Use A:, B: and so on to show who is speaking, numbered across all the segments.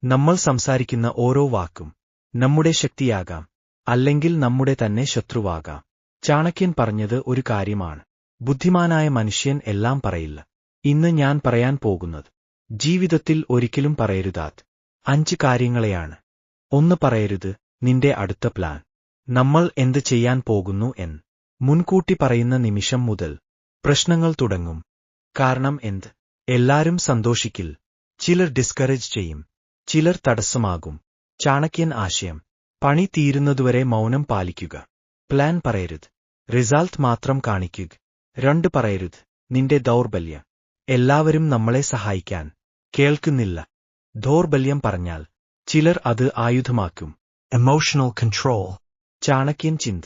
A: നമ്മൾ സംസാരിക്കുന്ന ഓരോ വാക്കും നമ്മുടെ ശക്തിയാകാം, അല്ലെങ്കിൽ നമ്മുടെ തന്നെ ശത്രുവാകാം. ചാണക്യൻ പറഞ്ഞത് ഒരു കാര്യമാണ്. ബുദ്ധിമാനായ മനുഷ്യൻ എല്ലാം പറയില്ല. ഇന്ന് ഞാൻ പറയാൻ പോകുന്നത് ജീവിതത്തിൽ ഒരിക്കലും പറയരുതാത്ത 5 കാര്യങ്ങളെയാണ്. 1 പറയരുത് നിന്റെ അടുത്ത പ്ലാൻ. നമ്മൾ എന്ത് ചെയ്യാൻ പോകുന്നു എന്ന് മുൻകൂട്ടി പറയുന്ന നിമിഷം മുതൽ പ്രശ്നങ്ങൾ തുടങ്ങും. കാരണം എന്ത്? എല്ലാരും സന്തോഷിക്കില്ല. ചിലർ ഡിസ്കറേജ് ചെയ്യും, ചിലർ തടസ്സമാകും. ചാണക്യൻ ആശയം: പണി തീരുന്നതുവരെ മൗനം പാലിക്കുക. പ്ലാൻ പറയരുത്, റിസൾട്ട് മാത്രം കാണിക്കുക. 2 പറയരുത് നിന്റെ ദൗർബല്യം. എല്ലാവരും നമ്മളെ സഹായിക്കാൻ കേൾക്കുന്നില്ല. ദൗർബല്യം പറഞ്ഞാൽ ചിലർ അത് ആയുധമാക്കും.
B: Emotional control.
A: ചാണക്യൻ ചിന്ത: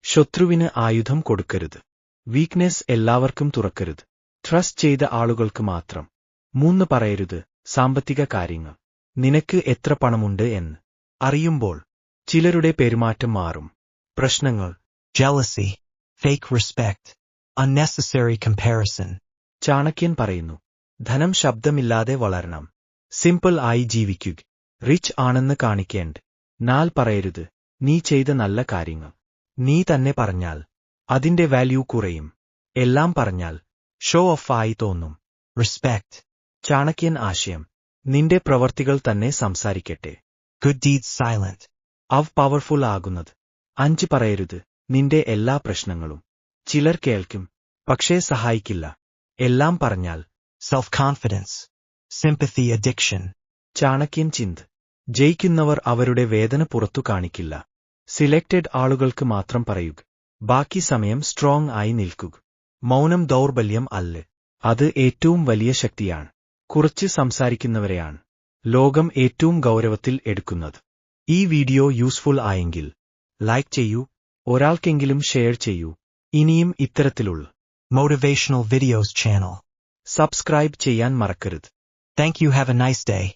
A: ശത്രുവിന് ആയുധം കൊടുക്കരുത്. വീക്ക്നെസ് എല്ലാവർക്കും തുറക്കരുത്. ട്രസ്റ്റ് ചെയ്ത ആളുകൾക്ക് മാത്രം. 3 പറയരുത് സാമ്പത്തിക കാര്യങ്ങൾ. നിനക്ക് എത്ര പണമുണ്ട് എന്ന് അറിയുമ്പോൾ ചിലരുടെ പെരുമാറ്റം മാറും. പ്രശ്നങ്ങൾ:
B: Jealousy. Fake respect. Unnecessary comparison.
A: ചാണക്യൻ പറയുന്നു, ധനം ശബ്ദമില്ലാതെ വളരണം. സിമ്പിൾ ആയി ജീവിക്കുക. റിച്ച് ആണെന്ന് കാണിക്കേണ്ട. 4 പറയരുത് നീ ചെയ്ത നല്ല കാര്യങ്ങൾ. നീ തന്നെ പറഞ്ഞാൽ അതിന്റെ വാല്യൂ കുറയും. എല്ലാം പറഞ്ഞാൽ ഷോ ഓഫ് ആയി തോന്നും.
B: Respect.
A: ചാണക്യൻ ആശയം: നിന്റെ പ്രവർത്തികൾ തന്നെ സംസാരിക്കട്ടെ.
B: Good deeds silent.
A: അവ പവർഫുൾ ആകുന്നത്. 5 പറയരുത് നിന്റെ എല്ലാ പ്രശ്നങ്ങളും. ചിലർ കേൾക്കും, പക്ഷേ സഹായിക്കില്ല. എല്ലാം പറഞ്ഞാൽ
B: Self-confidence. Sympathy addiction.
A: ചാണക്യൻ ചിന്ത: ജയിക്കുന്നവർ അവരുടെ വേദന പുറത്തു കാണിക്കില്ല. സിലക്റ്റഡ് ആളുകൾക്ക് മാത്രം പറയുക. ബാക്കി സമയം സ്ട്രോങ് ആയി നിൽക്കുക. മൗനം ദൗർബല്യം അല്ല, അത് ഏറ്റവും വലിയ ശക്തിയാണ്. കുറച്ച് സംസാരിക്കുന്നവരെയാണ് ലോകം ഏറ്റവും ഗൗരവത്തിൽ എടുക്കുന്നത്. ഈ വീഡിയോ യൂസ്ഫുൾ ആയെങ്കിൽ ലൈക്ക് ചെയ്യൂ, ഒരാൾക്കെങ്കിലും ഷെയർ ചെയ്യൂ. ഇനിയും ഇത്തരത്തിലുള്ള
B: Motivational videos channel.
A: സബ്സ്ക്രൈബ് ചെയ്യാൻ മറക്കരുത്.
B: Thank you. Have a nice day.